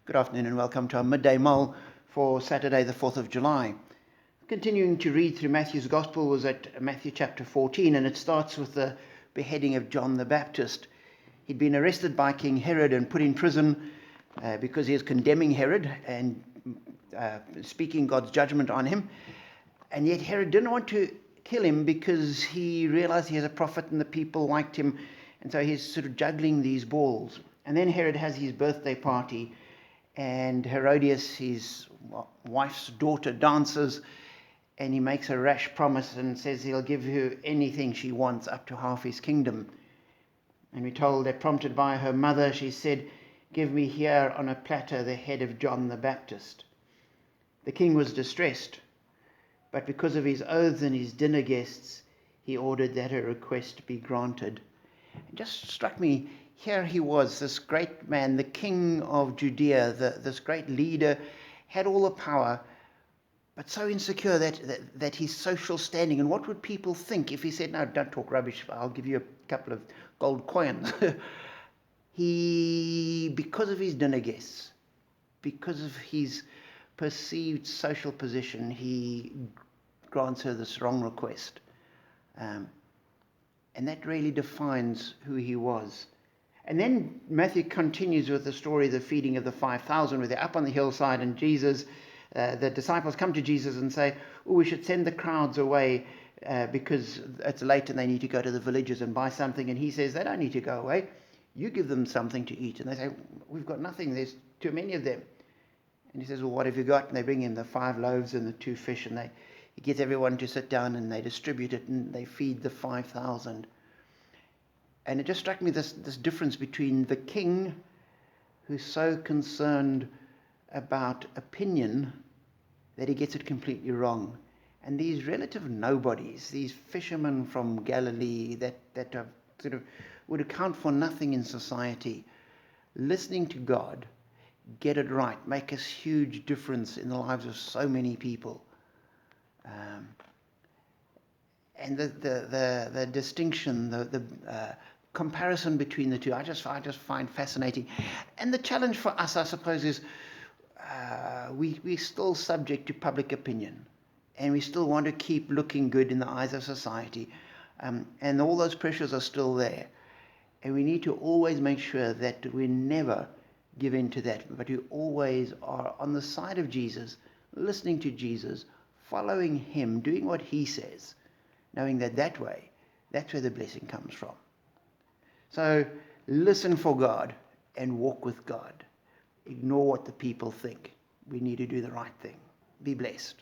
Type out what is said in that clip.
Good afternoon and welcome to our Midday Mull for Saturday the 4th of July. Continuing to read through Matthew's Gospel was at Matthew chapter 14, and it starts with the beheading of John the Baptist. He'd been arrested by King Herod and put in prison because he was condemning Herod and speaking God's judgment on him. And yet Herod didn't want to kill him because he realized he was a prophet and the people liked him. And so he's sort of juggling these balls. And then Herod has his birthday party, and Herodias, his wife's daughter, dances, and he makes a rash promise and says he'll give her anything she wants, up to half his kingdom. And we're told that, prompted by her mother, she said, "Give me here on a platter the head of John the Baptist." The king was distressed, but because of his oaths and his dinner guests, he ordered that her request be granted. It just struck me, here he was, this great man, the king of Judea, this great leader, had all the power, but so insecure that his social standing, and what would people think if he said, "No, don't talk rubbish, I'll give you a couple of gold coins." Because of his dinner guests, because of his perceived social position, he grants her this wrong request. And that really defines who he was. And then Matthew continues with the story of the feeding of the 5,000, where they're up on the hillside and the disciples come to Jesus and say, "Oh, we should send the crowds away because it's late and they need to go to the villages and buy something." And he says, "They don't need to go away. You give them something to eat." And they say, "We've got nothing. There's too many of them." And he says, "Well, what have you got?" And they bring him the 5 loaves and the 2 fish, and he gets everyone to sit down and they distribute it and they feed the 5,000. And it just struck me this difference between the king, who's so concerned about opinion that he gets it completely wrong, and these relative nobodies, these fishermen from Galilee that are sort of would account for nothing in society, listening to God, get it right, make a huge difference in the lives of so many people. And the distinction, the comparison between the two, I just find fascinating. And the challenge for us, I suppose, is we're still subject to public opinion, and we still want to keep looking good in the eyes of society, and all those pressures are still there. And we need to always make sure that we never give in to that, but we always are on the side of Jesus, listening to Jesus, following him, doing what he says, knowing that that's where the blessing comes from. So listen for God and walk with God. Ignore what the people think. We need to do the right thing. Be blessed.